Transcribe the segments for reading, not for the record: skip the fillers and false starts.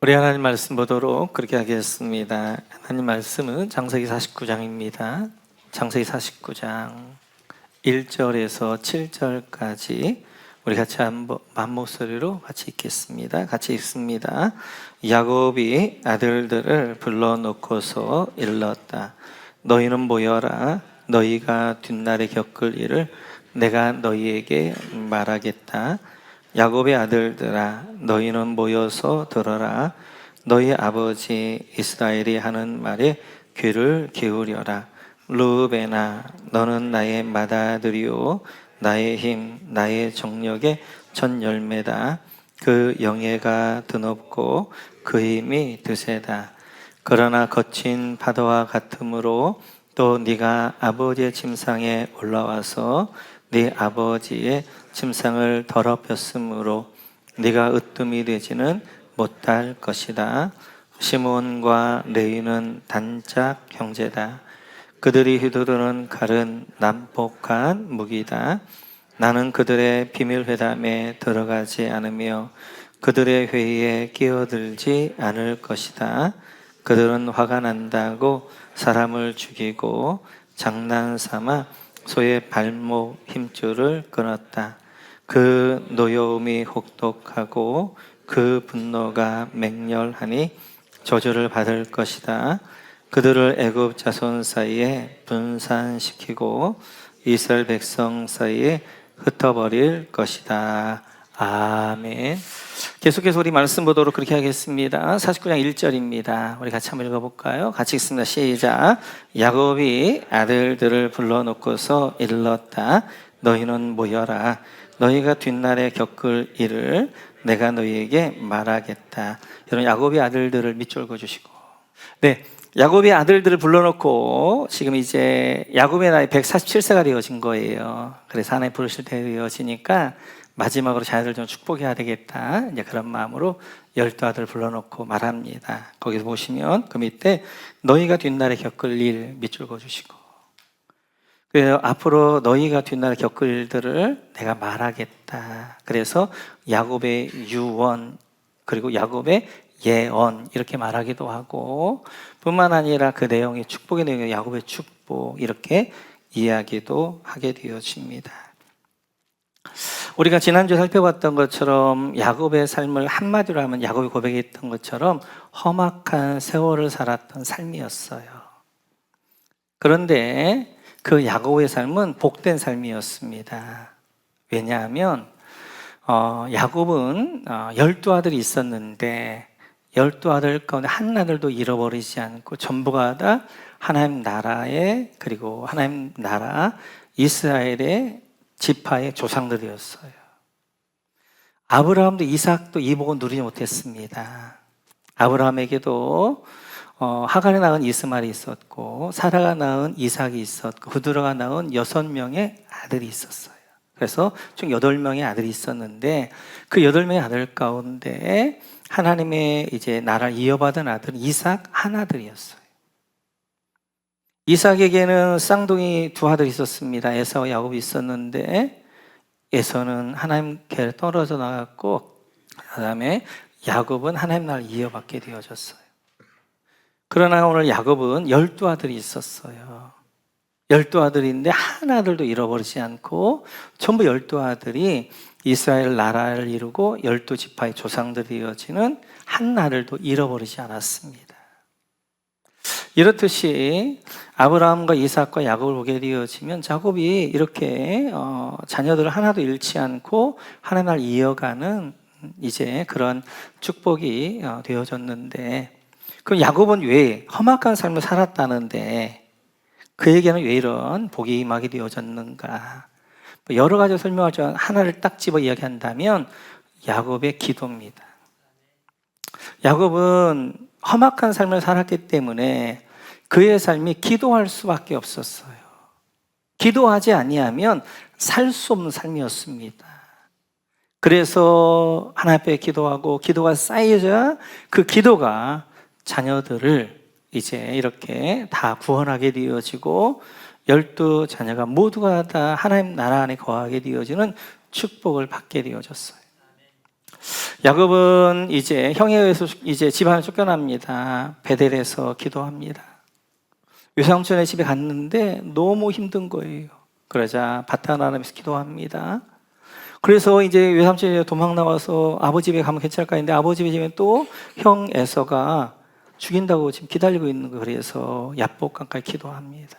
우리 하나님 말씀 보도록 그렇게 하겠습니다. 하나님 말씀은 창세기 49장입니다. 창세기 49장 1절에서 7절까지 우리 같이 한번 맘목소리로 같이 읽겠습니다. 같이 읽습니다. 야곱이 아들들을 불러놓고서 일렀다. 너희는 모여라. 너희가 뒷날에 겪을 일을 내가 너희에게 말하겠다. 야곱의 아들들아, 너희는 모여서 들어라. 너희 아버지 이스라엘이 하는 말에 귀를 기울여라. 르우벤아, 너는 나의 맏아들이요 나의 힘, 나의 정력의 첫 열매다. 그 영예가 드높고 그 힘이 드세다. 그러나 거친 파도와 같으므로 또 네가 아버지의 침상에 올라와서 네 아버지의 침상을 더럽혔으므로 네가 으뜸이 되지는 못할 것이다. 시몬과 레위는 단짝 형제다. 그들이 휘두르는 칼은 난폭한 무기다. 나는 그들의 비밀 회담에 들어가지 않으며 그들의 회의에 끼어들지 않을 것이다. 그들은 화가 난다고 사람을 죽이고 장난삼아 소의 발목 힘줄을 끊었다. 그 노여움이 혹독하고 그 분노가 맹렬하니 저주를 받을 것이다. 그들을 애굽 자손 사이에 분산시키고 이스라엘 백성 사이에 흩어버릴 것이다. 아멘. 계속해서 우리 말씀 보도록 그렇게 하겠습니다. 49장 1절입니다. 우리 같이 한번 읽어볼까요? 같이 읽습니다. 시작. 야곱이 아들들을 불러놓고서 일렀다. 너희는 모여라. 너희가 뒷날에 겪을 일을 내가 너희에게 말하겠다. 여러분, 야곱이 아들들을 밑줄거 주시고, 네, 야곱이 아들들을 불러놓고 지금 이제 야곱의 나이 147세가 되어진 거예요. 그래서 하나님 부르실 때 되어지니까 마지막으로 자녀들 좀 축복해야 되겠다. 이제 그런 마음으로 12아들 불러놓고 말합니다. 거기서 보시면 그 밑에 너희가 뒷날에 겪을 일 밑줄 그어주시고, 그래서 앞으로 너희가 뒷날에 겪을 일들을 내가 말하겠다. 그래서 야곱의 유언 그리고 야곱의 예언 이렇게 말하기도 하고, 뿐만 아니라 그 내용이 축복의 내용이 야곱의 축복 이렇게 이야기도 하게 되어집니다. 우리가 지난주에 살펴봤던 것처럼 야곱의 삶을 한마디로 하면 야곱이 고백했던 것처럼 험악한 세월을 살았던 삶이었어요. 그런데 그 야곱의 삶은 복된 삶이었습니다. 왜냐하면 야곱은 12아들이 있었는데 12아들 가운데 한 아들도 잃어버리지 않고 전부가 다 하나님 나라의, 그리고 하나님 나라 이스라엘의 지파의 조상들이었어요. 아브라함도 이삭도 이 복은 누리지 못했습니다. 아브라함에게도 하갈이 낳은 이스마엘이 있었고 사라가 낳은 이삭이 있었고 그들가 낳은 6명의 아들이 있었어요. 그래서 총 8명의 아들이 있었는데 그 8명의 아들 가운데 하나님의 이제 나라를 이어받은 아들은 이삭 한 아들이었어요. 이삭에게는 쌍둥이 2아들이 있었습니다. 에사와 야곱이 있었는데 에서는 하나님께 떨어져 나갔고 그 다음에 야곱은 하나님 나라를 이어받게 되어졌어요. 그러나 오늘 야곱은 12아들이 있었어요. 12아들인데 한 아들도 잃어버리지 않고 전부 12아들이 이스라엘 나라를 이루고 12지파의 조상들이 이어지는 한 아들도 잃어버리지 않았습니다. 이렇듯이 아브라함과 이삭과 야곱을 보게 되어지면 야곱이 이렇게 자녀들을 하나도 잃지 않고 하나님 나라를 이어가는 이제 그런 축복이 되어졌는데, 그럼 야곱은 왜 험악한 삶을 살았다는데 그에게는 왜 이런 복이 임하게 되어졌는가? 여러 가지 설명하지만 하나를 딱 집어 이야기한다면 야곱의 기도입니다. 야곱은 험악한 삶을 살았기 때문에 그의 삶이 기도할 수밖에 없었어요. 기도하지 아니하면 살 수 없는 삶이었습니다. 그래서 하나님 앞에 기도하고 기도가 쌓이자 그 기도가 자녀들을 이제 이렇게 다 구원하게 되어지고 12자녀가 모두가 다 하나님 나라 안에 거하게 되어지는 축복을 받게 되어졌어요. 야곱은 이제 형에 의해서 이제 집안을 쫓겨납니다. 베델에서 기도합니다. 외삼촌의 집에 갔는데 너무 힘든 거예요. 그러자 바타나람에서 기도합니다. 그래서 이제 외삼촌이 도망 나와서 아버지 집에 가면 괜찮을까 했는데 아버지 집에 또 형 에서가 죽인다고 지금 기다리고 있는 거예요. 그래서 야복강까지 기도합니다.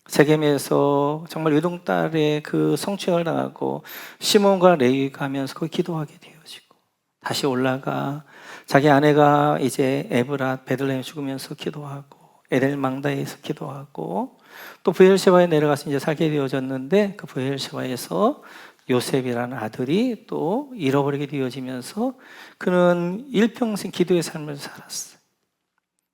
세겜에서 정말 외동딸의 그 성추행을 당하고 시몬과 레위 가면서 거기 기도하게 되어지고 다시 올라가 자기 아내가 이제 에브라 베들레헴에 죽으면서 기도하고 에델 망다에서 기도하고 또 브엘셰바에 내려가서 이제 살게 되어졌는데 그 브엘셰바에서 요셉이라는 아들이 또 잃어버리게 되어지면서 그는 일평생 기도의 삶을 살았어요.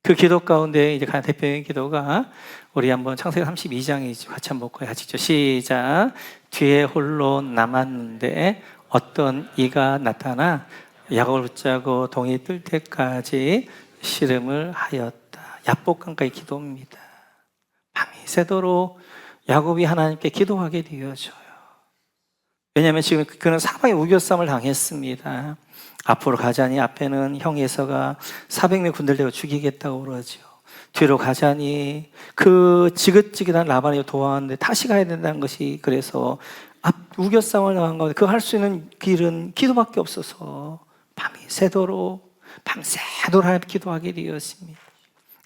그 기도 가운데 이제 가장 대표적인 기도가 우리 한번 창세기 32장이죠. 같이 한번 하시죠. 시작. 뒤에 홀로 남았는데 어떤 이가 나타나 야곱을 붙잡고 동이 뜰 때까지 씨름을 하였다. 야복강가의 기도입니다. 밤이 새도록 야곱이 하나님께 기도하게 되어져요. 왜냐하면 지금 그는 사방에 우겨쌈을 당했습니다. 앞으로 가자니 앞에는 형 에서가 400명 군대를 내고 죽이겠다고 그러죠. 뒤로 가자니 그 지긋지긋한 라반이 도와하는데 다시 가야 된다는 것이 그래서 우겨쌈을 당한 가운데 그 할 수 있는 길은 기도밖에 없어서 밤이 새도록 밤새도록 하나님 기도하게 되었습니다.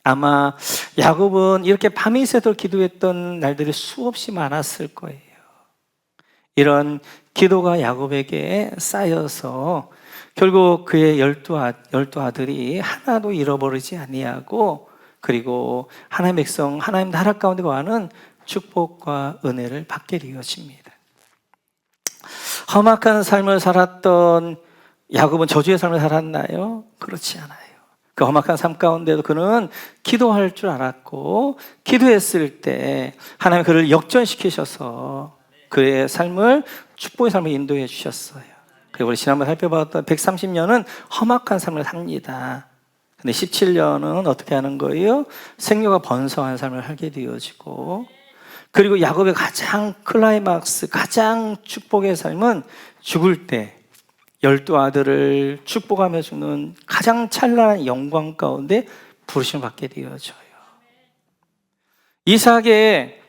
아마 야곱은 이렇게 밤이 새도록 기도했던 날들이 수없이 많았을 거예요. 이런 기도가 야곱에게 쌓여서 결국 그의 12아들이 하나도 잃어버리지 아니하고 그리고 하나님의 백성, 하나님 나라 가운데 거하는 축복과 은혜를 받게 되어집니다. 험악한 삶을 살았던 야곱은 저주의 삶을 살았나요? 그렇지 않아요. 그 험악한 삶 가운데도 그는 기도할 줄 알았고 기도했을 때 하나님 그를 역전시키셔서 그의 삶을 축복의 삶을 인도해 주셨어요. 그리고 우리 지난번에 살펴봤던 130년은 험악한 삶을 삽니다. 근데 17년은 어떻게 하는 거예요? 생명과 번성한 삶을 하게 되어지고 그리고 야곱의 가장 클라이막스, 가장 축복의 삶은 죽을 때 12아들을 축복하며 주는 가장 찬란한 영광 가운데 부르심을 받게 되어져요. 이삭의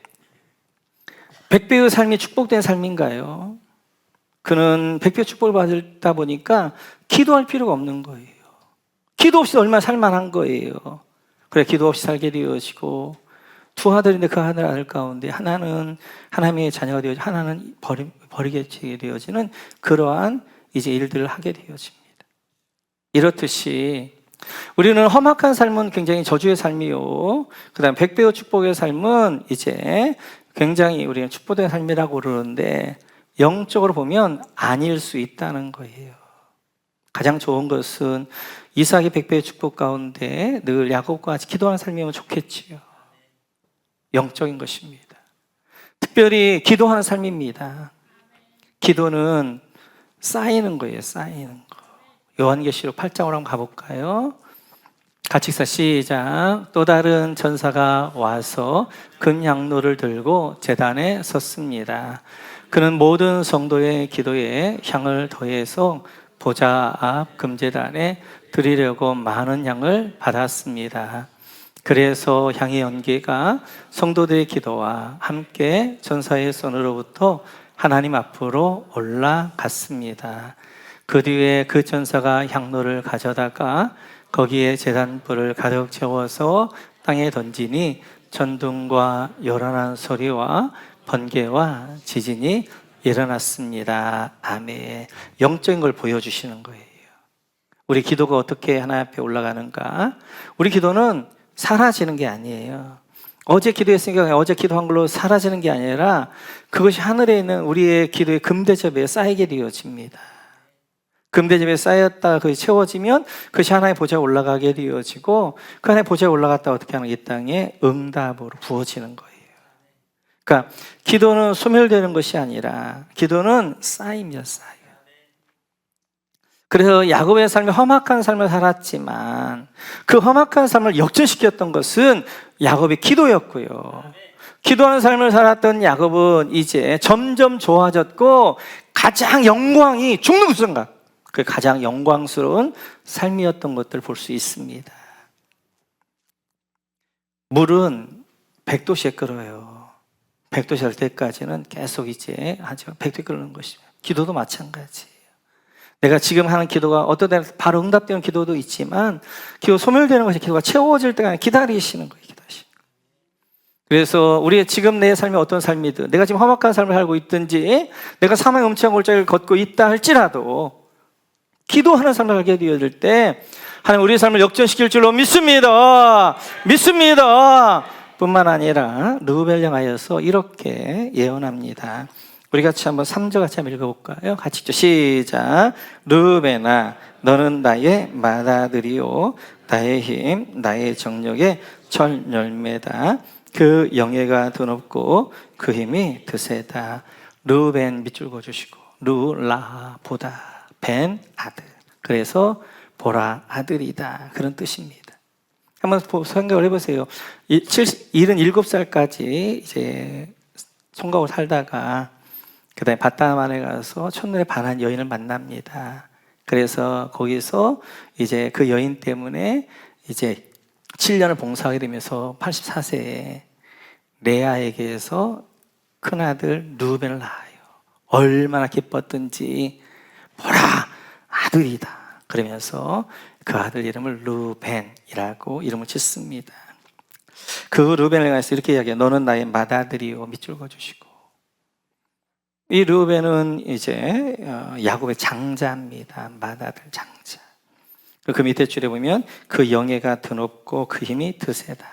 100배의 삶이 축복된 삶인가요? 그는 100배 축복을 받다 보니까 기도할 필요가 없는 거예요. 기도 없이 얼마나 살만한 거예요. 그래 기도 없이 살게 되어지고 두 아들인데 그 하늘 아들 가운데 하나는 하나님의 자녀가 되어지고 하나는 버리게 되어지는 그러한 이제 일들을 하게 되어집니다. 이렇듯이 우리는 험악한 삶은 굉장히 저주의 삶이요. 그 다음 100배의 축복의 삶은 이제 굉장히 우리는 축복된 삶이라고 그러는데 영적으로 보면 아닐 수 있다는 거예요. 가장 좋은 것은 이삭의 100배의 축복 가운데 늘 야곱과 같이 기도하는 삶이면 좋겠지요. 영적인 것입니다. 특별히 기도하는 삶입니다. 기도는 쌓이는 거예요. 쌓이는 거. 요한계시록 8장으로 한번 가볼까요? 같이 시작. 또 다른 전사가 와서 금향로를 들고 제단에 섰습니다. 그는 모든 성도의 기도에 향을 더해서 보좌 앞 금제단에 드리려고 많은 향을 받았습니다. 그래서 향의 연기가 성도들의 기도와 함께 전사의 손으로부터 하나님 앞으로 올라갔습니다. 그 뒤에 그 전사가 향로를 가져다가 거기에 제단불을 가득 채워서 땅에 던지니 천둥과 요란한 소리와 번개와 지진이 일어났습니다. 아멘. 영적인 걸 보여주시는 거예요. 우리 기도가 어떻게 하나님 앞에 올라가는가? 우리 기도는 사라지는 게 아니에요. 어제 기도했으니까 어제 기도한 걸로 사라지는 게 아니라 그것이 하늘에 있는 우리의 기도의 금대접에 쌓이게 되어집니다. 금대접에 쌓였다가 그것이 채워지면 그것이 하나의 보좌에 올라가게 되어지고 그 하나의 보좌에 올라갔다 어떻게 하면 이 땅에 응답으로 부어지는 거예요. 그러니까 기도는 소멸되는 것이 아니라 기도는 쌓입니다. 쌓여요. 그래서 야곱의 삶이 험악한 삶을 살았지만 그 험악한 삶을 역전시켰던 것은 야곱의 기도였고요. 기도하는 삶을 살았던 야곱은 이제 점점 좋아졌고 가장 영광이 죽는 그 순간 그 가장 영광스러운 삶이었던 것들을 볼 수 있습니다. 물은 100도씨에 끓어요. 100도씨 할 때까지는 계속 이제 하죠. 100도에 끓는 것이죠. 기도도 마찬가지예요. 내가 지금 하는 기도가 어떤 때는 바로 응답되는 기도도 있지만 기도 소멸되는 것이 기도가 채워질 때까지 기다리시는 거예요. 그래서 우리의 지금 내 삶이 어떤 삶이든 내가 지금 험악한 삶을 살고 있든지 내가 사망의 음침한 골짜기를 걷고 있다 할지라도 기도하는 삶을 살게 되어질 때 하나님 우리의 삶을 역전시킬 줄로 믿습니다. 뿐만 아니라 르우벨 향하여서 이렇게 예언합니다. 우리 같이 한번 3절 같이 한번 읽어볼까요? 같이 읽죠. 시작. 르우벨아 너는 나의 맏아들이요 나의 힘 나의 정력의 첫 열매다. 그 영예가 드높고 그 힘이 드세다. 르우벤 밑줄 그어주시고 르라 보다 벤 아들. 그래서 보라 아들이다 그런 뜻입니다. 한번 생각을 해보세요. 77살까지 이제 총각으로 살다가 그 다음에 바다만에 가서 첫눈에 반한 여인을 만납니다. 그래서 거기서 이제 그 여인 때문에 이제 7년을 봉사하게 되면서 84세에 레아에게서 큰아들 르우벤을 낳아요. 얼마나 기뻤던지 보라 아들이다 그러면서 그 아들 이름을 르우벤이라고 이름을 짓습니다. 그 르우벤을 가서 이렇게 이야기해요. 너는 나의 맏아들이요 밑줄 그어주시고 이 르우벤은 이제 야곱의 장자입니다. 맏아들 장자. 그 밑에 줄에 보면 그 영예가 드높고 그 힘이 드세다.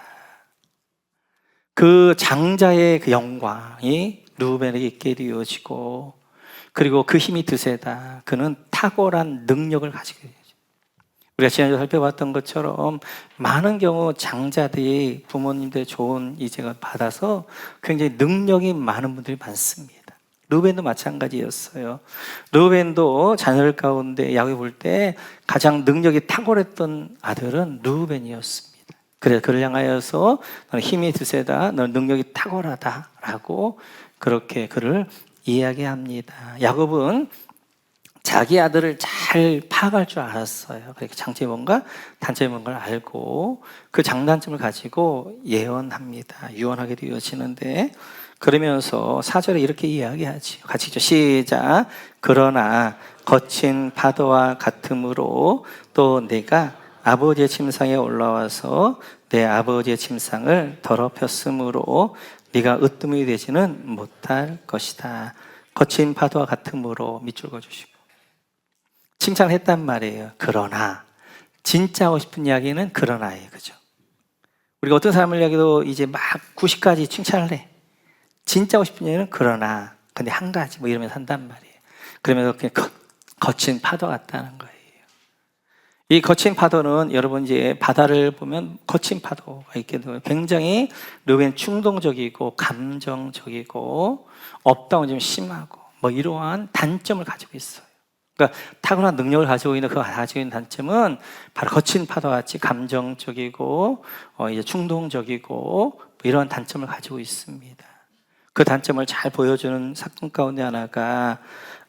그 장자의 그 영광이 르우벤에게 있게 되어지고 그리고 그 힘이 드세다. 그는 탁월한 능력을 가지고 있어요. 우리가 지난주에 살펴봤던 것처럼 많은 경우 장자들이 부모님들의 좋은 이제가 받아서 굉장히 능력이 많은 분들이 많습니다. 르우벤도 마찬가지였어요. 르우벤도 자녀들 가운데 야곱이 볼 때 가장 능력이 탁월했던 아들은 르우벤이었습니다. 그래서 그를 향하여서 너는 힘이 드세다, 너는 능력이 탁월하다라고 그렇게 그를 이야기합니다. 야곱은 자기 아들을 잘 파악할 줄 알았어요. 그러니까 장점이 뭔가 단점이 뭔가를 알고 그 장단점을 가지고 예언합니다. 유언하게 되어지는데 그러면서 4절에 이렇게 이야기하지요. 같이 읽죠. 시작. 그러나 거친 파도와 같으므로 또 내가 아버지의 침상에 올라와서 내 아버지의 침상을 더럽혔으므로 네가 으뜸이 되지는 못할 것이다. 거친 파도와 같으므로 밑줄 그어주시고 칭찬했단 말이에요. 그러나 진짜 하고 싶은 이야기는 그러나예요. 그죠? 우리가 어떤 사람을 이야기도 이제 막 90까지 칭찬을 해. 진짜 하고 싶은 얘기는 그러나 근데 한 가지 뭐 이러면서 한단 말이에요. 그러면서 그냥 거친 파도 같다는 거예요. 이 거친 파도는 여러분 이제 바다를 보면 거친 파도가 있게 되고 굉장히 르우벤 충동적이고 감정적이고 업다운 좀 심하고 뭐 이러한 단점을 가지고 있어요. 그러니까 탁월한 능력을 가지고 있는 그 가지고 있는 단점은 바로 거친 파도같이 감정적이고 이제 충동적이고 뭐 이런 단점을 가지고 있습니다. 그 단점을 잘 보여주는 사건 가운데 하나가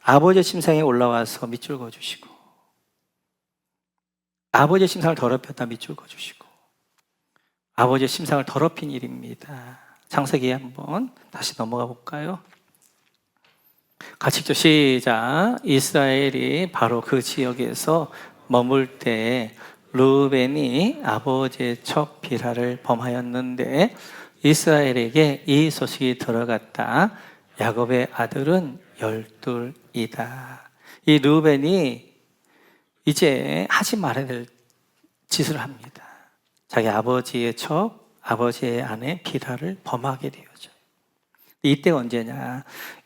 아버지의 침상에 올라와서 밑줄 그어주시고 아버지의 침상을 더럽혔다 밑줄 그어주시고 아버지의 침상을 더럽힌 일입니다. 창세기에 한번 다시 넘어가 볼까요? 같이 읽죠. 시작. 이스라엘이 바로 그 지역에서 머물 때 르우벤이 아버지의 첫 비라를 범하였는데 이스라엘에게 이 소식이 들어갔다. 야곱의 아들은 12이다. 이 르우벤이 이제 하지 말아야 될 짓을 합니다. 자기 아버지의 척, 아버지의 아내 비라를 범하게 되어져요. 이때가 언제냐?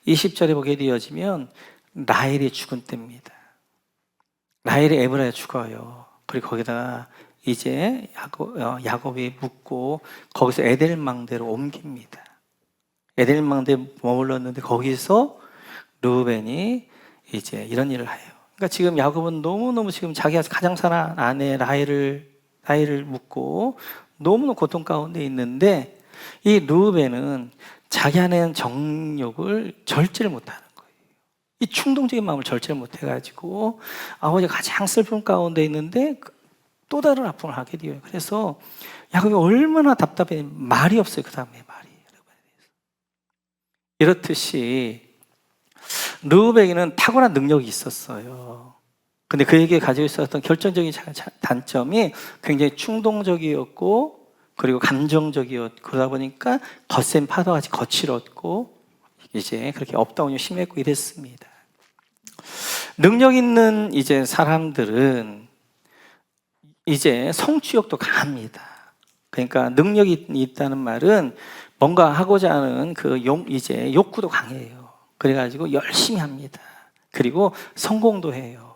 20절에 보게 되어지면 라헬이 죽은 때입니다. 라헬이 에브라에 죽어요. 그리고 거기다가 이제 야곱이 묻고 거기서 에델망대로 옮깁니다. 에델망대에 머물렀는데 거기서 르우벤이 이제 이런 일을 해요. 그러니까 지금 야곱은 너무너무 지금 자기가 가장 사랑하는 아내 라헬을 묻고 너무너무 고통 가운데 있는데 이 르우벤은 자기 안에 정욕을 절제를 못하는 거예요. 이 충동적인 마음을 절제를 못해가지고 아버지가 가장 슬픔 가운데 있는데 또 다른 아픔을 하게 돼요. 그래서 야곱이 얼마나 답답해. 말이 없어요. 그 다음에 말이. 이렇듯이 르우벤에게는 탁월한 능력이 있었어요. 근데 그에게 가지고 있었던 결정적인 단점이 굉장히 충동적이었고, 그리고 감정적이었고, 그러다 보니까 거센 파도같이 거칠었고, 이제 그렇게 업다운이 심했고 이랬습니다. 능력 있는 이제 사람들은 이제 성취욕도 강합니다. 그러니까 능력이 있다는 말은 뭔가 하고자 하는 이제 욕구도 강해요. 그래가지고 열심히 합니다. 그리고 성공도 해요.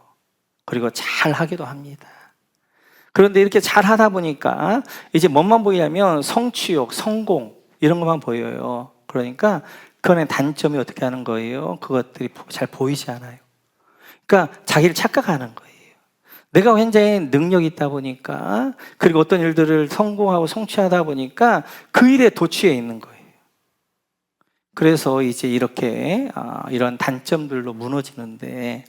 그리고 잘 하기도 합니다. 그런데 이렇게 잘 하다 보니까 이제 뭐만 보이냐면 성취욕, 성공 이런 것만 보여요. 그러니까 그거는 단점이 어떻게 하는 거예요? 그것들이 잘 보이지 않아요. 그러니까 자기를 착각하는 거예요. 내가 현재 능력이 있다 보니까, 그리고 어떤 일들을 성공하고 성취하다 보니까 그 일에 도취해 있는 거예요. 그래서 이제 이렇게 이런 단점들로 무너지는데,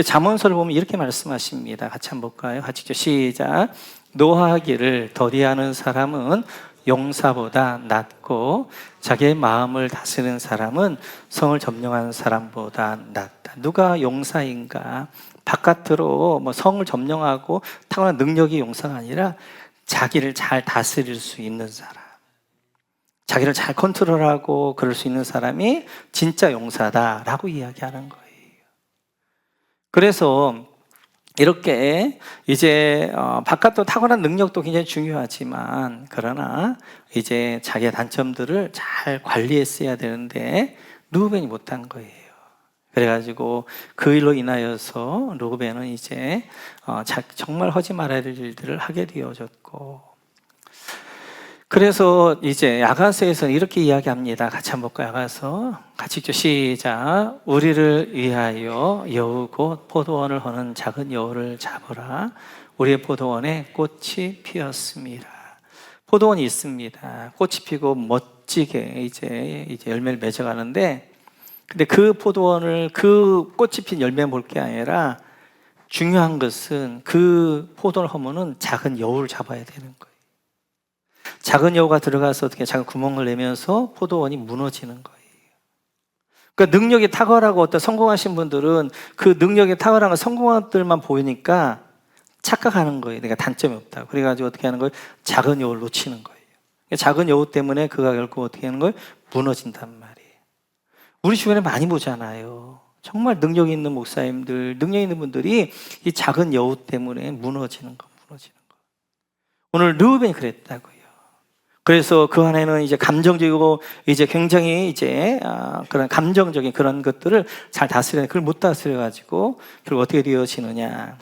잠언서를 보면 이렇게 말씀하십니다. 같이 한번 볼까요? 같이 시작. 노하기를 더디하는 사람은 용사보다 낫고 자기의 마음을 다스리는 사람은 성을 점령하는 사람보다 낫다. 누가 용사인가? 바깥으로 뭐 성을 점령하고 탁월한 능력이 용사가 아니라 자기를 잘 다스릴 수 있는 사람, 자기를 잘 컨트롤하고 그럴 수 있는 사람이 진짜 용사다라고 이야기하는 거예요. 그래서 이렇게 이제 바깥도 탁월한 능력도 굉장히 중요하지만, 그러나 이제 자기의 단점들을 잘 관리했어야 되는데 르우벤이 못한 거예요. 그래가지고 그 일로 인하여서 르우벤은 이제 정말 하지 말아야 될 일들을 하게 되어졌고, 그래서 이제 야가서에서는 이렇게 이야기합니다. 같이 한번 볼까요? 야가서 같이 읽죠. 시작. 우리를 위하여 여우고 포도원을 허는 작은 여우를 잡으라. 우리의 포도원에 꽃이 피었습니다. 포도원이 있습니다. 꽃이 피고 멋지게 이제 열매를 맺어가는데, 근데 그 포도원을, 그 꽃이 핀 열매 볼 게 아니라 중요한 것은 그 포도원을 허무는 작은 여우를 잡아야 되는 거예요. 작은 여우가 들어가서 어떻게 작은 구멍을 내면서 포도원이 무너지는 거예요. 그러니까 능력이 탁월하고 어떤 성공하신 분들은 그 능력이 탁월한 성공한 것들만 보이니까 착각하는 거예요. 내가 단점이 없다고. 그래가지고 어떻게 하는 거예요? 작은 여우를 놓치는 거예요. 작은 여우 때문에 그가 결국 어떻게 하는 거예요? 무너진단 말이에요. 우리 주변에 많이 보잖아요. 정말 능력 있는 목사님들, 능력 있는 분들이 이 작은 여우 때문에 무너지는 거. 오늘 르우벤이 그랬다고요. 그래서 그 안에는 이제 감정적이고 이제 굉장히 이제 그런 감정적인 그런 것들을 잘 다스려, 그걸 못 다스려 가지고 결국 어떻게 되어지느냐.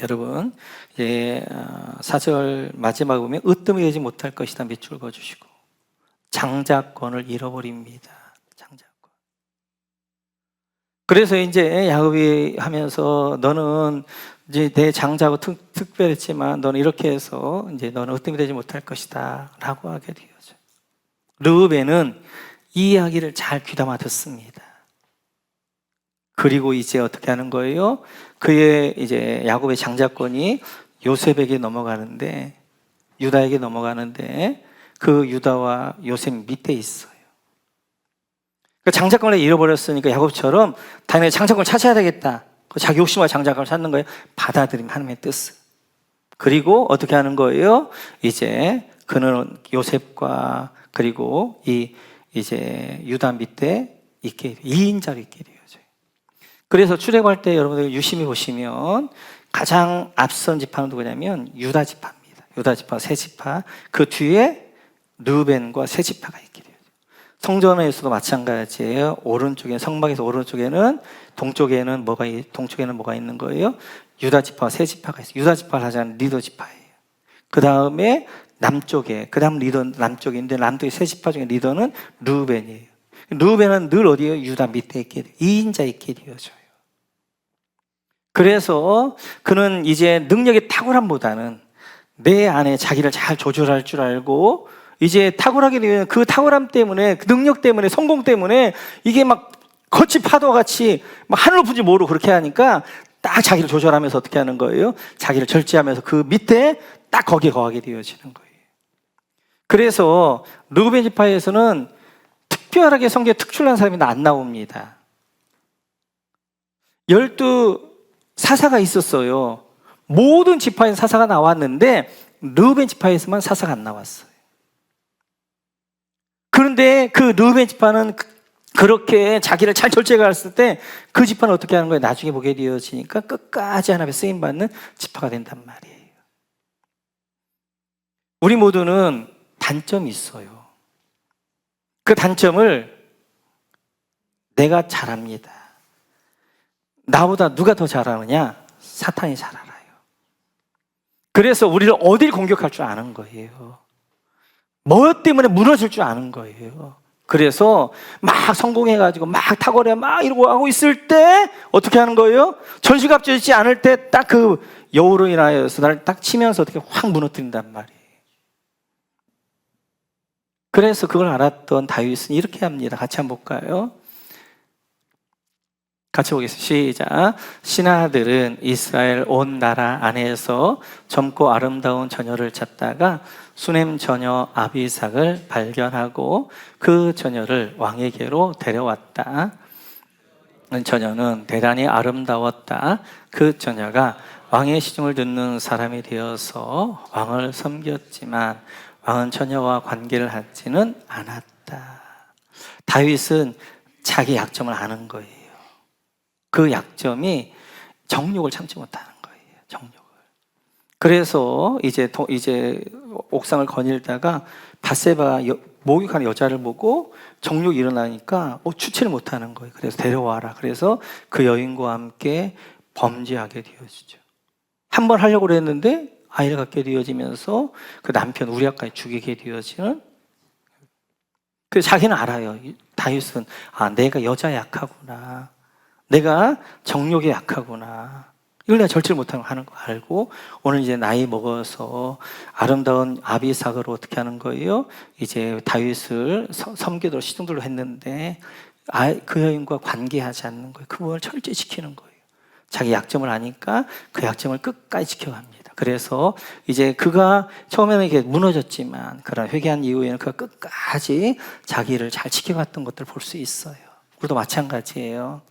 여러분, 이제 4절 마지막에 보면 으뜸이 되지 못할 것이다 밑줄 그어주시고 장자권을 잃어버립니다. 장자권. 그래서 이제 야곱이 하면서 너는 이제 내 장자고 특별했지만 너는 이렇게 해서 이제 너는 으뜸이 되지 못할 것이다 라고 하게 되어져. 르우벤은 이 이야기를 잘 귀담아 듣습니다. 그리고 이제 어떻게 하는 거예요? 그의 이제 야곱의 장자권이 요셉에게 넘어가는데, 유다에게 넘어가는데 그 유다와 요셉 밑에 있어요. 그러니까 장자권을 잃어버렸으니까 야곱처럼 당연히 장자권을 찾아야 되겠다. 자기 욕심과 장자권을 찾는 거예요. 받아들이면 하나님의 뜻을. 그리고 어떻게 하는 거예요? 이제 그는 요셉과 그리고 이제 유다 밑에 있게 2인자로 있게 되어져요. 그래서 출애굽할 때 여러분들 유심히 보시면 가장 앞선 지파는 누구냐면 유다 지파입니다. 유다 지파 세 지파, 그 뒤에 르우벤과 세 지파가 있게 돼요. 성전에서도 마찬가지예요. 오른쪽에, 성막에서 오른쪽에는 동쪽에는 뭐가 있는 거예요? 유다 지파와 세 지파가 있어요. 유다 지파를 하자면 리더 지파예요. 그 다음에 남쪽에, 그 다음 리더 남쪽인데 남쪽의 세 지파 중에 리더는 르우벤이에요. 르우벤은 늘 어디에요? 유다 밑에 있게 돼요. 2인자 있게 되어져요. 그래서 그는 이제 능력의 탁월함보다는 내 안에 자기를 잘 조절할 줄 알고 이제 탁월하게 되면 그 탁월함 때문에, 그 능력 때문에, 성공 때문에 이게 막 거친 파도와 같이 막 하늘 높은지 모르고 그렇게 하니까 딱 자기를 조절하면서 어떻게 하는 거예요? 자기를 절제하면서 그 밑에 딱 거기에 거하게 되어지는 거예요. 그래서 르우벤 지파에서는 특별하게 성경에 특출난 사람이 안 나옵니다. 12 사사가 있었어요. 모든 지파에 사사가 나왔는데 르우벤 지파에서만 사사가 안 나왔어요. 그런데 그 르우벤 지파는 그렇게 자기를 잘 절제했을 때 그 지파는 어떻게 하는 거예요? 나중에 보게 되어지니까 끝까지 하나님의 쓰임받는 지파가 된단 말이에요. 우리 모두는 단점이 있어요. 그 단점을 내가 잘합니다. 나보다 누가 더 잘하느냐? 사탄이 잘 알아요. 그래서 우리를 어딜 공격할 줄 아는 거예요. 뭐 때문에 무너질 줄 아는 거예요. 그래서 막 성공해가지고 막 탁월해 막 이러고 하고 있을 때 어떻게 하는 거예요? 전시갑주지 않을 때 딱 그 여우로 인하여서 나를 딱 치면서 어떻게 확 무너뜨린단 말이에요. 그래서 그걸 알았던 다윗은 이렇게 합니다. 같이 한번 볼까요? 같이 보겠습니다. 시작. 신하들은 이스라엘 온 나라 안에서 젊고 아름다운 처녀를 찾다가 수넴 처녀 아비삭을 발견하고 그 처녀를 왕에게로 데려왔다. 처녀는 대단히 아름다웠다. 그 처녀가 왕의 시중을 듣는 사람이 되어서 왕을 섬겼지만 왕은 처녀와 관계를 하지는 않았다. 다윗은 자기 약점을 아는 거예요. 그 약점이 정욕을 참지 못하는 거예요. 정욕을. 그래서 이제 옥상을 거닐다가 밧세바 목욕하는 여자를 보고 정욕이 일어나니까 주체를 못하는 거예요. 그래서 데려와라. 그래서 그 여인과 함께 범죄하게 되어지죠. 한 번 하려고 그랬는데 아이를 갖게 되어지면서 그 남편 우리아까지 죽이게 되어지는. 그래서 자기는 알아요. 다윗은 내가 여자 약하구나. 내가 정욕에 약하구나. 이걸 내가 절제를 못하는 거 알고 오늘 이제 나이 먹어서 아름다운 아비삭으로 어떻게 하는 거예요? 이제 다윗을 섬기도록 시중들로 했는데 그 여인과 관계하지 않는 거예요. 그 부분을 철저히 지키는 거예요. 자기 약점을 아니까 그 약점을 끝까지 지켜갑니다. 그래서 이제 그가 처음에는 이게 무너졌지만 그런 회개한 이후에는 그가 끝까지 자기를 잘 지켜갔던 것들을 볼 수 있어요. 우리도 마찬가지예요.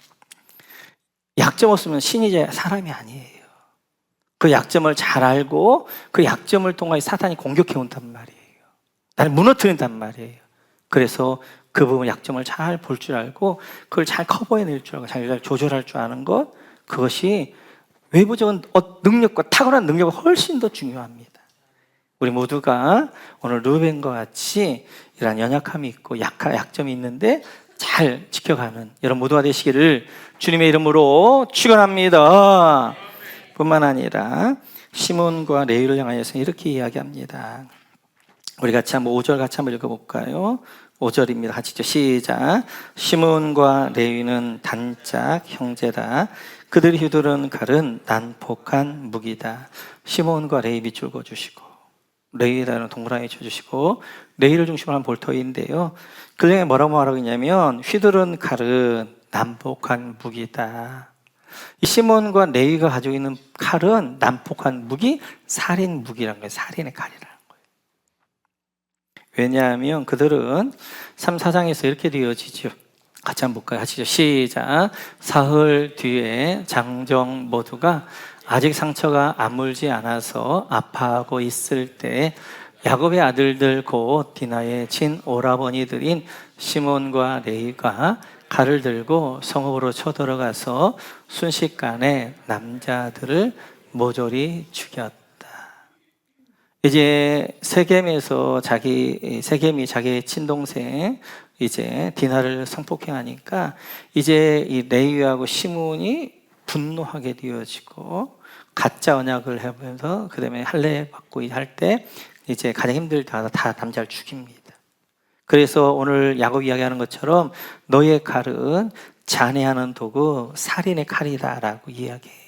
약점 없으면 신이 사람이 아니에요. 그 약점을 잘 알고 그 약점을 통해 사탄이 공격해 온단 말이에요. 나를 무너뜨린단 말이에요. 그래서 그 부분 약점을 잘 볼 줄 알고 그걸 잘 커버해낼 줄 알고 잘 조절할 줄 아는 것, 그것이 외부적인 능력과 탁월한 능력은 훨씬 더 중요합니다. 우리 모두가 오늘 르우벤과 같이 이런 연약함이 있고 약점이 있는데 잘 지켜가는 여러분 모두가 되시기를 주님의 이름으로 축원합니다. 뿐만 아니라 시몬과 레위를 향하여서 이렇게 이야기합니다. 우리 같이 한번 5절 같이 한번 읽어볼까요? 5절입니다. 같이 시작. 시몬과 레위는 단짝 형제다. 그들이 휘두른 칼은 난폭한 무기다. 시몬과 레위 밑줄 그어주시고 레위라는 동그라미 쳐주시고 레위를 중심으로 한 볼터인데요. 그 중에 뭐라고 말하고 있냐면 휘두른 칼은 난폭한 무기다. 이 시몬과 레위가 가지고 있는 칼은 난폭한 무기, 살인 무기라는 거예요. 살인의 칼이라는 거예요. 왜냐하면 그들은 3, 4장에서 이렇게 되어지죠. 같이 한번 볼까요? 하시죠. 시작. 사흘 뒤에 장정 모두가 아직 상처가 아물지 않아서 아파하고 있을 때 야곱의 아들들 곧 디나의 친 오라버니들인 시몬과 레위가 칼을 들고 성읍으로 쳐들어가서 순식간에 남자들을 모조리 죽였다. 이제 세겜에서 세겜이 자기의 친동생 이제 디나를 성폭행하니까 이제 이 레위하고 시몬이 분노하게 되어지고 가짜 언약을 해보면서 그 다음에 할례 받고 할 때 이제 가장 힘들다 다 남자를 죽입니다. 그래서 오늘 야곱 이야기하는 것처럼 너의 칼은 잔해하는 도구 살인의 칼이다라고 이야기해요.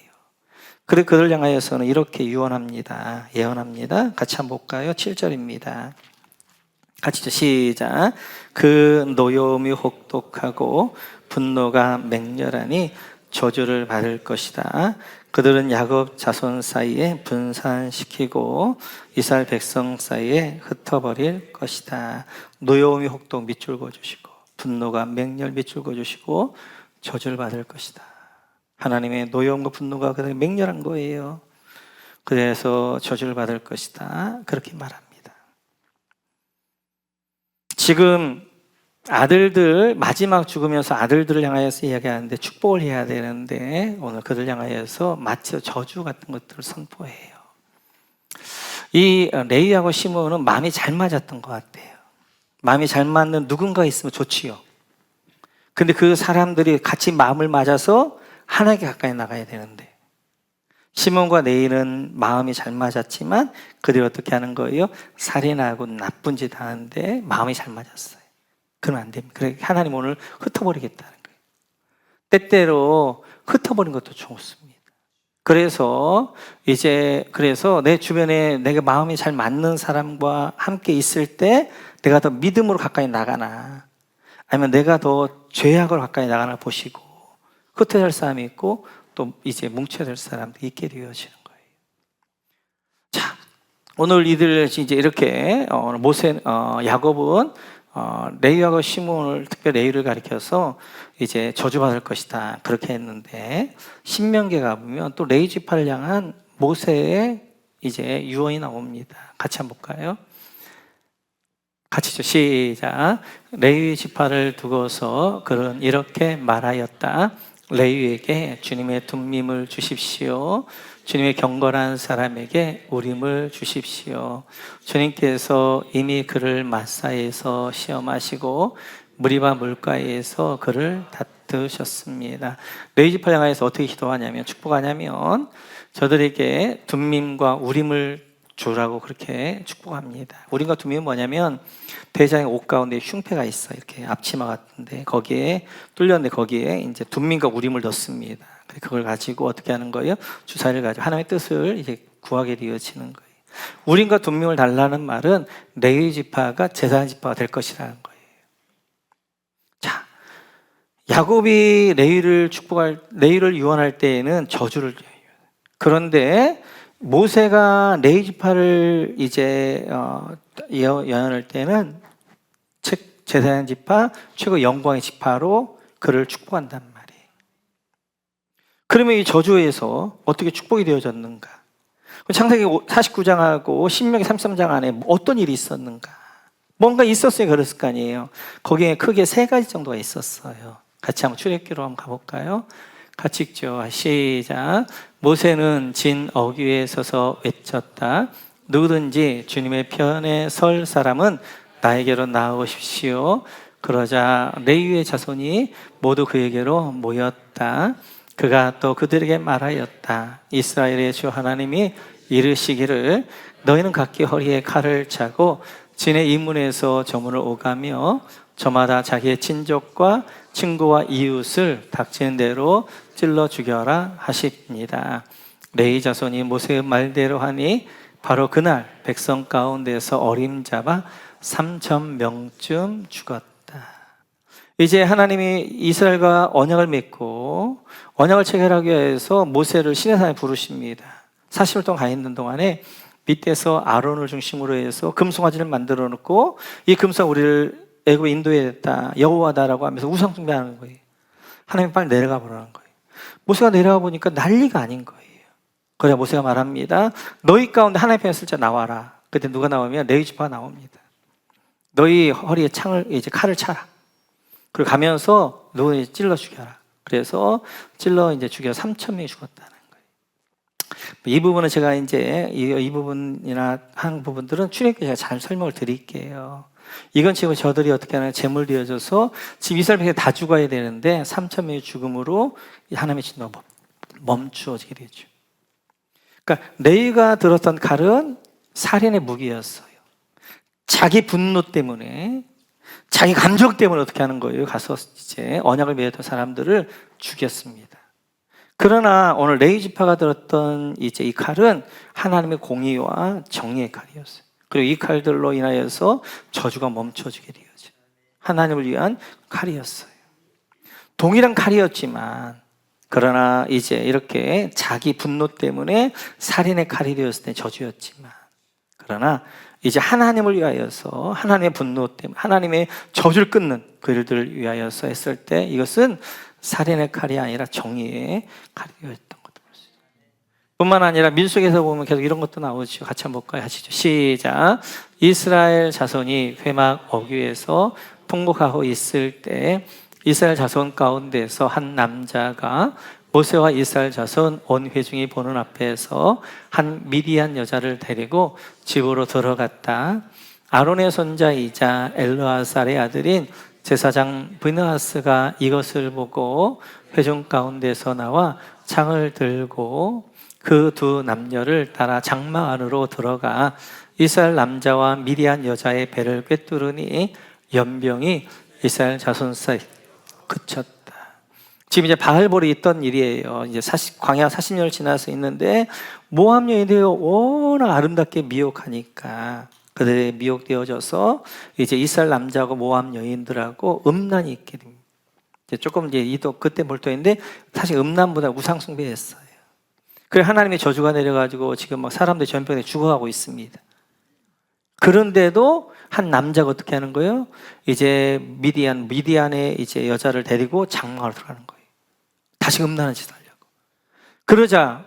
그리고 그들 향하여서는 이렇게 예언합니다. 같이 한번 볼까요? 7절입니다. 같이 시작. 그 노여움이 혹독하고 분노가 맹렬하니 저주를 받을 것이다. 그들은 야곱 자손 사이에 분산시키고 이스라엘 백성 사이에 흩어버릴 것이다. 노여움이 혹독 밑줄 그어주시고 분노가 맹렬 밑줄 그어주시고 저주를 받을 것이다. 하나님의 노여움과 분노가 그들에게 맹렬한 거예요. 그래서 저주를 받을 것이다. 그렇게 말합니다. 지금 아들들 마지막 죽으면서 아들들을 향하여서 이야기하는데 축복을 해야 되는데 오늘 그들 향하여서 마치 저주 같은 것들을 선포해요. 이 레위하고 시므온은 마음이 잘 맞았던 것 같아요. 마음이 잘 맞는 누군가 있으면 좋지요. 근데 그 사람들이 같이 마음을 맞아서 하나님께 가까이 나가야 되는데 시몬과 레위는 마음이 잘 맞았지만 그들이 어떻게 하는 거예요? 살인하고 나쁜 짓 하는데 마음이 잘 맞았어요. 그러면 안 됩니다. 그래 하나님 오늘 흩어버리겠다는 거예요. 때때로 흩어버린 것도 좋습니다. 그래서 내 주변에 내가 마음이 잘 맞는 사람과 함께 있을 때 내가 더 믿음으로 가까이 나가나 아니면 내가 더 죄악으로 가까이 나가나 보시고 흩어질 사람이 있고 또 이제 뭉쳐야 될 사람도 있게 되어지는 거예요. 자, 오늘 이들 이제 이렇게 야곱은 레위하고 시므온을 특별히 레위를 가리켜서 이제 저주받을 것이다 그렇게 했는데 신명기에 가보면 또 레위 지파를 향한 모세의 이제 유언이 나옵니다. 같이 한번 볼까요? 같이죠. 시작. 레위 지파를 두고서 그는 이렇게 말하였다. 레위에게 주님의 둠밈을 주십시오. 주님의 경건한 사람에게 우림을 주십시오. 주님께서 이미 그를 마사에서 시험하시고 무리바 물가에서 그를 다투셨습니다. 레위 지파를 향해서 어떻게 기도하냐면 축복하냐면 저들에게 둠밈과 우림을 주라고 그렇게 축복합니다. 우림과 둠밈은 뭐냐면 대장의 옷 가운데 흉패가 있어 이렇게 앞치마 같은데 거기에 뚫렸는데 거기에 이제 둠밈과 우림을 넣습니다. 그걸 가지고 어떻게 하는 거예요? 주사를 가지고 하나님의 뜻을 이제 구하게 되어지는 거예요. 우림과 둠밈을 달라는 말은 레위 지파가 제사장 지파가 될 것이라는 거예요. 자, 야곱이 레위를 유언할 때에는 저주를 그런데 모세가 레위 지파를 이제 예언할 때는 제사장 지파 최고 영광의 지파로 그를 축복한단 말이에요. 그러면 이 저주에서 어떻게 축복이 되어졌는가? 창세기 49장하고 신명기 33장 안에 어떤 일이 있었는가? 뭔가 있었어요. 그랬을 거 아니에요. 거기에 크게 세 가지 정도가 있었어요. 같이 한번 출애굽기로 한번 가볼까요? 같이 읽죠. 시작. 모세는 진 어귀에 서서 외쳤다. 누구든지 주님의 편에 설 사람은 나에게로 나오십시오. 그러자 레위의 자손이 모두 그에게로 모였다. 그가 또 그들에게 말하였다. 이스라엘의 주 하나님이 이르시기를 너희는 각기 허리에 칼을 차고 진의 이문에서 저문을 오가며 저마다 자기의 친족과 친구와 이웃을 닥치는 대로 찔러 죽여라 하십니다. 레위 자손이 모세의 말대로 하니 바로 그날 백성 가운데서 어림잡아 3,000명쯤 죽었다. 이제 하나님이 이스라엘과 언약을 맺고 언약을 체결하기 위해서 모세를 시내산에 부르십니다. 40일 동안 가 있는 동안에 밑에서 아론을 중심으로 해서 금송아지를 만들어 놓고 이 금송 우리를 애굽에 인도했다 여호와다라고 하면서 우상 숭배하는 거예요. 하나님 빨리 내려가 보라는 거예요. 모세가 내려가 보니까 난리가 아닌 거예요. 그래야 모세가 말합니다. 너희 가운데 하나님 편에 쓸 자 나와라. 그때 누가 나오면 레위 지파가 나옵니다. 너희 허리에 칼을 차라. 그리고 가면서 누구 찔러 죽여라. 그래서 찔러 이제 죽여 3,000명이 죽었다는 거예요. 이 부분은 제가 이제 이 부분이나 한 부분들은 출애굽기 제가 잘 설명을 드릴게요. 이건 지금 저들이 어떻게 하나 제물 되어져서 지금 이스라엘 백성이 다 죽어야 되는데 3,000명의 죽음으로 하나님의 진노가 멈추어지게 되죠. 그러니까 레위가 들었던 칼은 살인의 무기였어요. 자기 분노 때문에 자기 감정 때문에 어떻게 하는 거예요? 가서 이제 언약을 맺었던 사람들을 죽였습니다. 그러나 오늘 레위 지파가 들었던 이제 이 칼은 하나님의 공의와 정의의 칼이었어요. 그리고 이 칼들로 인하여서 저주가 멈춰지게 되어져. 하나님을 위한 칼이었어요. 동일한 칼이었지만, 그러나 이제 이렇게 자기 분노 때문에 살인의 칼이 되었을 때 저주였지만, 그러나 이제 하나님을 위하여서 하나님의 분노 때문에 하나님의 저주를 끊는 그 일들을 위하여서 했을 때 이것은 살인의 칼이 아니라 정의의 칼이 되었던 것도 볼 수 있어요. 뿐만 아니라 민수기에서 보면 계속 이런 것도 나오죠. 같이 한번 볼까요? 하시죠. 시작. 이스라엘 자손이 회막 어귀에서 통곡하고 있을 때 이스라엘 자손 가운데서 한 남자가 모세와 이스라엘 자손 온 회중이 보는 앞에서 한 미디안 여자를 데리고 집으로 들어갔다. 아론의 손자이자 엘르아살의 아들인 제사장 브느하스가 이것을 보고 회중 가운데서 나와 창을 들고 그 두 남녀를 따라 장막 안으로 들어가 이스라엘 남자와 미디안 여자의 배를 꿰뚫으니 연병이 이스라엘 자손 사이 그쳤다. 지금 이제 바알볼이 있던 일이에요. 이제 광야 40년을 지나서 있는데 모압 여인들이 워낙 아름답게 미혹하니까 그들이 미혹되어져서 이제 이스라엘 남자하고 모압 여인들하고 음란이 있게 됩니다. 이제 조금 이제 이도 그때 몰두했는데 사실 음란보다 우상 숭배했어요. 그래 하나님의 저주가 내려가지고 지금 막 사람들이 전병에 죽어가고 있습니다. 그런데도 한 남자가 어떻게 하는 거예요? 이제 미디안의 이제 여자를 데리고 장막으로 들어가는 거예요. 다시 음란한 짓을 하려고. 그러자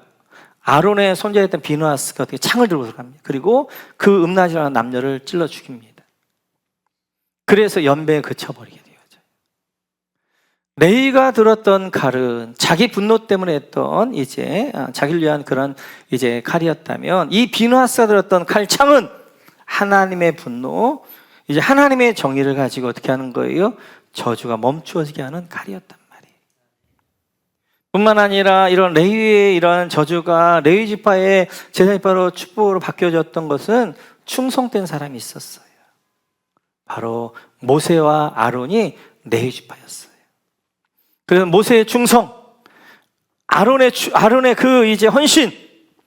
아론의 손자였던 비느하스가 어떻게 창을 들고 들어갑니다. 그리고 그 음란한 짓을 하는 남녀를 찔러 죽입니다. 그래서 연병에 그쳐버리게 되어져요. 레위가 들었던 칼은 자기 분노 때문에 했던 이제 자기를 위한 그런 이제 칼이었다면 이 비느하스가 들었던 칼창은 하나님의 분노, 이제 하나님의 정의를 가지고 어떻게 하는 거예요? 저주가 멈추어지게 하는 칼이었단 말이에요. 뿐만 아니라 이런 레위의 이런 저주가 레위 지파의 제사 지파로 축복으로 바뀌어졌던 것은 충성된 사람이 있었어요. 바로 모세와 아론이 레위 지파였어요. 그래서 모세의 충성, 아론의 그 이제 헌신,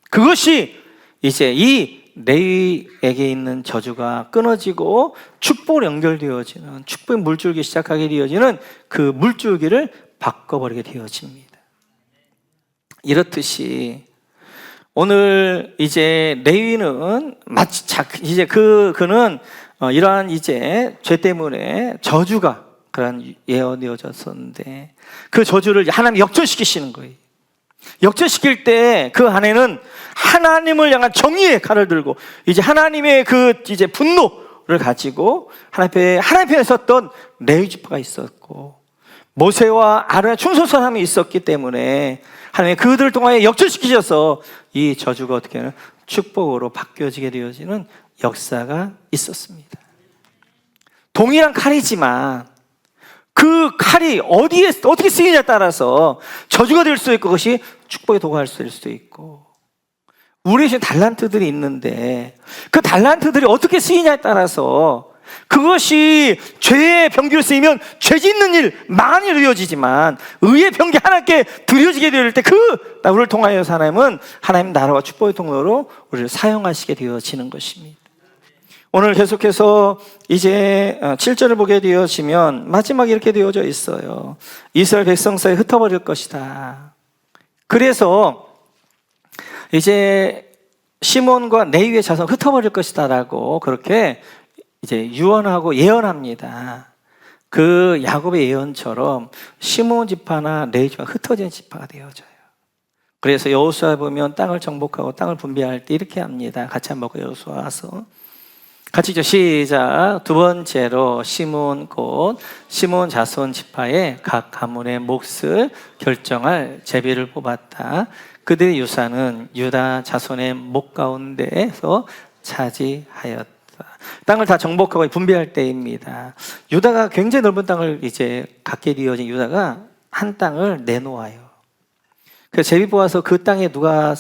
그것이 이제 이 레위에게 있는 저주가 끊어지고 축복으로 연결되어지는 축복의 물줄기 시작하게 되어지는 그 물줄기를 바꿔버리게 되어집니다. 이렇듯이 오늘 이제 레위는 마치 이제 그는 이러한 이제 죄 때문에 저주가 그런 예언되어졌었는데 그 저주를 하나님 역전시키시는 거예요. 역전시킬 때 그 안에는 하나님을 향한 정의의 칼을 들고 이제 하나님의 그 이제 분노를 가지고 하나님 편에 섰던 레위 지파가 있었고 모세와 아론의 충성선함이 있었기 때문에 하나님 그들을 통하여 역전시키셔서 이 저주가 어떻게 하면 축복으로 바뀌어지게 되어지는 역사가 있었습니다. 동일한 칼이지만 그 칼이 어떻게 쓰이냐에 따라서 저주가 될 수도 있고 그것이 축복의 도구가 될 수도 있고 우리의 달란트들이 있는데 그 달란트들이 어떻게 쓰이냐에 따라서 그것이 죄의 병기로 쓰이면 죄 짓는 일 많이 이루어지지만 의의 병기 하나님께 드려지게 될 때 그 우리를 통하여서 하나님은 하나님 나라와 축복의 통로로 우리를 사용하시게 되어지는 것입니다. 오늘 계속해서 이제 7절을 보게 되어지면 마지막에 이렇게 되어져 있어요. 이스라엘 백성 사이에 흩어버릴 것이다. 그래서 이제 시몬과 레위의 자손 흩어버릴 것이다라고 그렇게 이제 유언하고 예언합니다. 그 야곱의 예언처럼 시몬 지파나 레위 지파가 흩어진 지파가 되어져요. 그래서 여호수아 보면 땅을 정복하고 땅을 분배할 때 이렇게 합니다. 같이 한번 보고 여호수아 와서 같이 시작. 두 번째로 시몬 자손 지파의 각 가문의 몫을 결정할 제비를 뽑았다. 그들의 유산은 유다 자손의 목 가운데에서 차지하였다. 땅을 다 정복하고 분배할 때입니다. 유다가 굉장히 넓은 땅을 이제 갖게 되어진 유다가 한 땅을 내놓아요. 그래서 제비 뽑아서 그 땅에 누가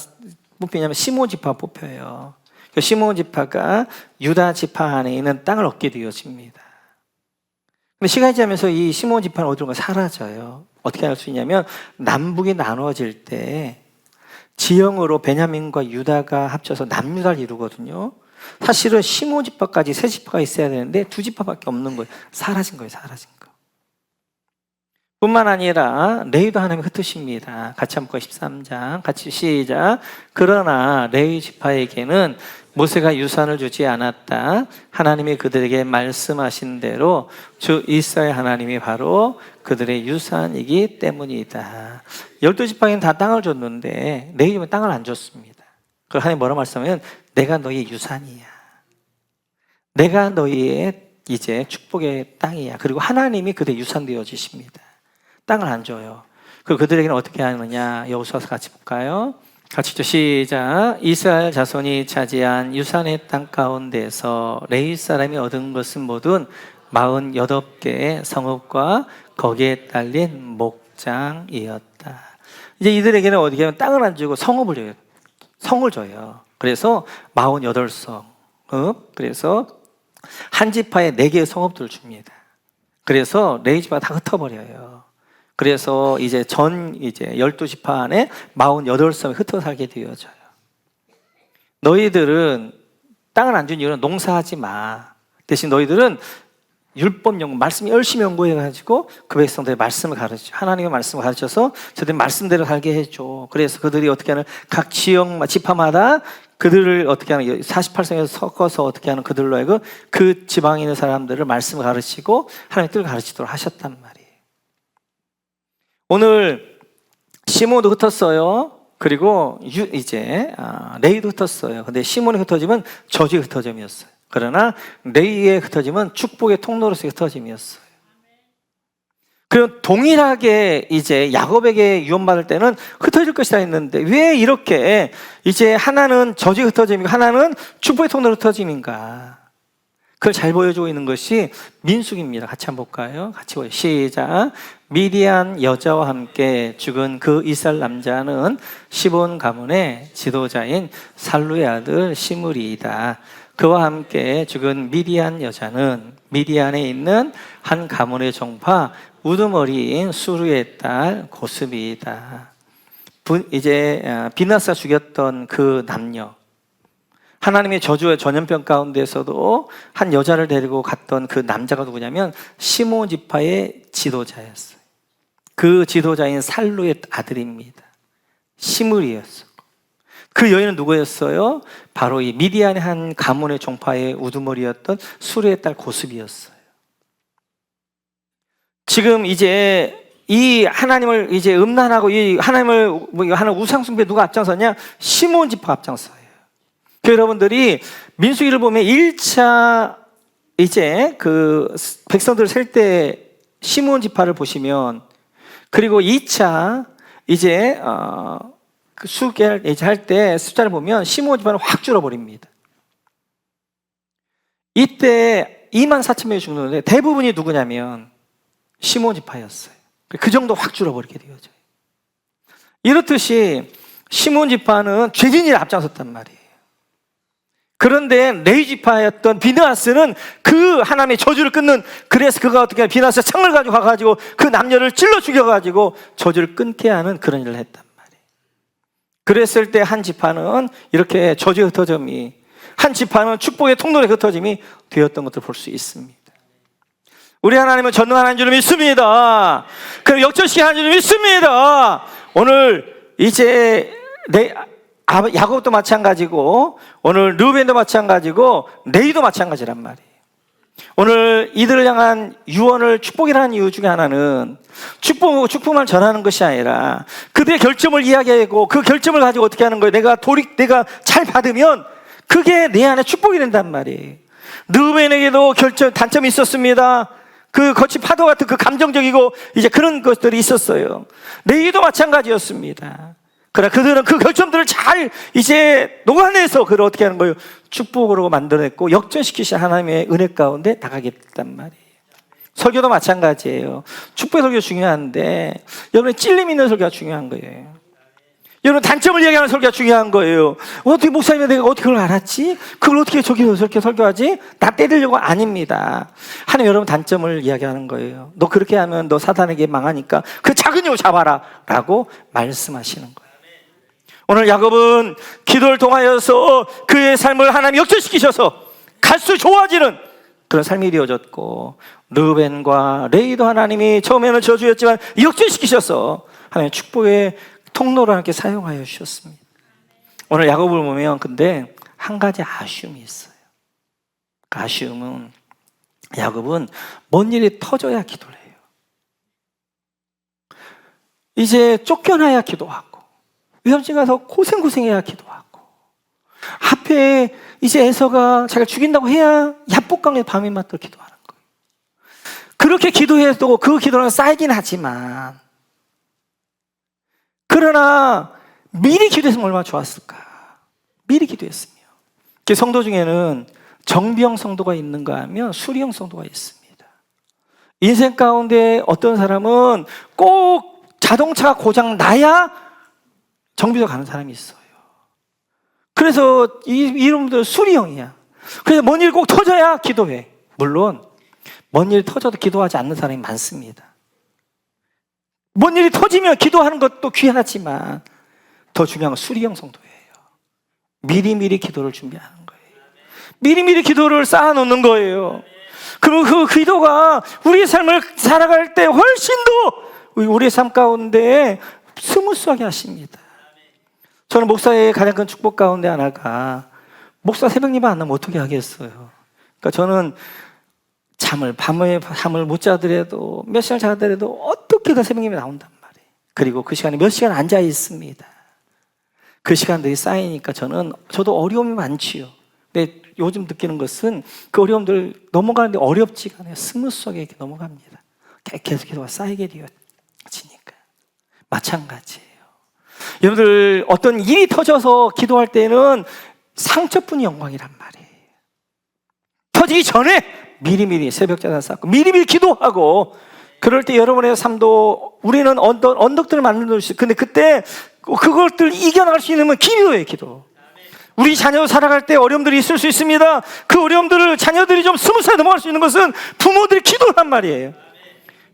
뽑히냐면 시몬 지파 뽑혀요. 시몬 지파가 유다 지파 안에 있는 땅을 얻게 되어집니다. 근데 시간이 지나면서 이 시몬 지파는 어디론가 사라져요. 어떻게 할 수 있냐면 남북이 나눠질 때 지형으로 베냐민과 유다가 합쳐서 남유다를 이루거든요. 사실은 시몬 지파까지 세 지파가 있어야 되는데 두 지파밖에 없는 거예요. 사라진 거예요. 사라진 거. 뿐만 아니라 레위도 하나님이 흩으십니다. 같이 한번 13장 같이 시작. 그러나 레위 지파에게는 모세가 유산을 주지 않았다. 하나님이 그들에게 말씀하신 대로 주 이스라엘 하나님이 바로 그들의 유산이기 때문이다. 12지파에는 다 땅을 줬는데 레위 지파는 땅을 안 줬습니다. 그걸 하나님 뭐라 말씀하면 내가 너희의 유산이야. 내가 너희의 이제 축복의 땅이야. 그리고 하나님이 그들의 유산 되어 주십니다. 땅을 안 줘요. 그들에게는 어떻게 하느냐? 여호수아서 같이 볼까요? 같이 시작. 이스라엘 자손이 차지한 유산의 땅 가운데서 레위 사람이 얻은 것은 모두 48개의 성읍과 거기에 딸린 목장이었다. 이제 이들에게는 어떻게 하면 땅을 안 주고 성읍을 줘요. 성을 줘요. 그래서 48성읍. 그래서 한 지파에 4개의 성읍들을 줍니다. 그래서 레위 지파가 다 흩어버려요. 그래서 이제 12지파 안에 48성이 흩어 살게 되어져요. 너희들은 땅을 안 준 이유는 농사하지 마. 대신 너희들은 율법 연구, 말씀 열심히 연구해가지고 그 백성들의 말씀을 가르쳐. 하나님의 말씀을 가르쳐서 저들이 말씀대로 살게 해줘. 그래서 그들이 어떻게 하는 각 지역, 지파마다 그들을 어떻게 하는 48성에서 섞어서 어떻게 하는 그들로 하여금 그 지방에 있는 사람들을 말씀을 가르치고 하나님의 뜻을 가르치도록 하셨단 말이에요. 오늘 시몬도 흩었어요. 그리고 이제 레위도 흩었어요. 근데 시몬이 흩어지면 저주의 흩어짐이었어요. 그러나 레위의 흩어짐은 축복의 통로로서의 흩어짐이었어요. 그럼 동일하게 이제 야곱에게 유언받을 때는 흩어질 것이라 했는데 왜 이렇게 이제 하나는 저주의 흩어짐이고 하나는 축복의 통로로 흩어짐인가? 그걸 잘 보여주고 있는 것이 민수기입니다. 같이 한번 볼까요? 같이 보여요. 시작. 미디안 여자와 함께 죽은 그 이스라엘 남자는 시몬 가문의 지도자인 살루의 아들 시므리이다. 그와 함께 죽은 미디안 여자는 미디안에 있는 한 가문의 종파 우두머리인 수르의 딸 고스비이다. 이제 비나스가 죽였던 그 남녀, 하나님의 저주의 전염병 가운데서도 한 여자를 데리고 갔던 그 남자가 누구냐면 시몬 지파의 지도자였어요. 그 지도자인 살루의 아들입니다. 시므리였어요. 그 여인은 누구였어요? 바로 이 미디안의 한 가문의 종파의 우두머리였던 수르의 딸 고스비였어요. 지금 이제 이 하나님을 이제 음란하고 이 하나님을 하는 우상숭배 누가 앞장섰냐? 시몬 지파 앞장서요. 여러분들이 민수기를 보면 1차 이제 그 백성들을 셀 때 시몬 지파를 보시면, 그리고 2차 이제 그 수계를 이제 할 때 숫자를 보면 시몬 지파는 확 줄어버립니다. 이때 24,000명이 죽는데 대부분이 누구냐면 시몬 지파였어요. 그 정도 확 줄어버리게 되어져요. 이렇듯이 시몬 지파는 죄진이를 앞장섰단 말이에요. 그런데 레위 지파였던 비느하스는 그 하나님의 저주를 끊는, 그래서 그가 어떻게 하냐, 비느하스가 창을 가지고 가가지고 그 남녀를 찔러 죽여가지고 저주를 끊게 하는 그런 일을 했단 말이에요. 그랬을 때 한 지파는 이렇게 저주의 흩어짐이, 한 지파는 축복의 통로의 흩어짐이 되었던 것을 볼 수 있습니다. 우리 하나님은 전능하는 줄 믿습니다. 그리고 역전시키는 하나님 줄 믿습니다. 오늘 이제 야곱도 마찬가지고 오늘 르우벤도 마찬가지고 레위도 마찬가지란 말이에요. 오늘 이들을 향한 유언을 축복이라는 이유 중에 하나는 축복만 전하는 것이 아니라 그들의 결점을 이야기하고 그 결점을 가지고 어떻게 하는 거예요? 내가 잘 받으면 그게 내 안에 축복이 된단 말이에요. 르우벤에게도 단점이 있었습니다. 그 거친 파도 같은 그 감정적이고 이제 그런 것들이 있었어요. 레위도 마찬가지였습니다. 그러나 그들은 그 결점들을 잘 이제 녹아내서 그걸 어떻게 하는 거예요? 축복으로 만들어냈고 역전시키신 하나님의 은혜 가운데 나가게 됐단 말이에요. 설교도 마찬가지예요. 축복의 설교 중요한데 여러분의 찔림 있는 설교가 중요한 거예요. 여러분 단점을 얘기하는 설교가 중요한 거예요. 어떻게 목사님이 내가 어떻게 그걸 알았지? 그걸 어떻게 저렇게 설교하지? 나 때리려고 아닙니다. 하나님 여러분 단점을 이야기하는 거예요. 너 그렇게 하면 너 사단에게 망하니까 그 작은 요 잡아라 라고 말씀하시는 거예요. 오늘 야곱은 기도를 통하여서 그의 삶을 하나님 역전시키셔서 갈수록 좋아지는 그런 삶이 이루어졌고, 르벤과 레이도 하나님이 처음에는 저주였지만 역전시키셔서 하나님의 축복의 통로로 함께 사용하여 주셨습니다. 오늘 야곱을 보면 근데 한 가지 아쉬움이 있어요. 그 아쉬움은 야곱은 뭔 일이 터져야 기도를 해요. 이제 쫓겨나야 기도하고, 위험지 가서 고생해야 기도하고, 앞에 이제 에서가 자기를 죽인다고 해야 야복강에 밤이 맞도록 기도하는 거예요. 그렇게 기도해도 그 기도는 쌓이긴 하지만, 그러나 미리 기도했으면 얼마나 좋았을까. 미리 기도했으면. 성도 중에는 정비형 성도가 있는가 하면 수리형 성도가 있습니다. 인생 가운데 어떤 사람은 꼭 자동차가 고장 나야 정비소 가는 사람이 있어요. 그래서 이놈들 수리형이야. 그래서 뭔 일 꼭 터져야 기도해. 물론 뭔 일이 터져도 기도하지 않는 사람이 많습니다. 뭔 일이 터지면 기도하는 것도 귀하지만 더 중요한 건 수리형 성도예요. 미리미리 기도를 준비하는 거예요. 미리미리 기도를 쌓아놓는 거예요. 그리고 그 기도가 우리의 삶을 살아갈 때 훨씬 더 우리의 삶 가운데 스무스하게 하십니다. 저는 목사의 가장 큰 축복 가운데 하나가, 목사 새벽 예배 안 나면 어떻게 하겠어요. 그러니까 저는 밤에 잠을 못 자더라도 몇 시간 자더라도 어떻게든 새벽 예배 나온단 말이에요. 그리고 그 시간에 몇 시간 앉아 있습니다. 그 시간들이 쌓이니까 저도 어려움이 많지요. 근데 요즘 느끼는 것은 그 어려움들 넘어가는데 어렵지가 않아요. 스무스하게 이렇게 넘어갑니다. 계속 기도가 쌓이게 되어지니까. 마찬가지예요. 여러분들 어떤 일이 터져서 기도할 때는 상처뿐이 영광이란 말이에요. 터지기 전에 미리미리 새벽자단 쌓고 미리미리 기도하고, 그럴 때 여러분의 삶도 우리는 언덕들을 만들 수 있어요. 근데 그때 그것들 이겨나갈 수 있는 건 기도예요. 기도. 우리 자녀 살아갈 때 어려움들이 있을 수 있습니다. 그 어려움들을 자녀들이 좀 스무스하게 넘어갈 수 있는 것은 부모들의 기도란 말이에요.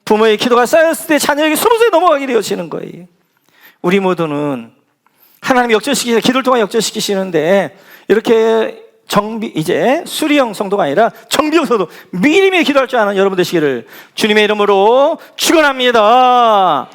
부모의 기도가 쌓였을 때 자녀에게 스무스하게 넘어가게 되어지는 거예요. 우리 모두는 하나님이 기도를 통해 역전시키시는데, 이렇게 이제 수리형 성도가 아니라 정비형 성도, 미리미리 기도할 줄 아는 여러분 되시기를 주님의 이름으로 축원합니다.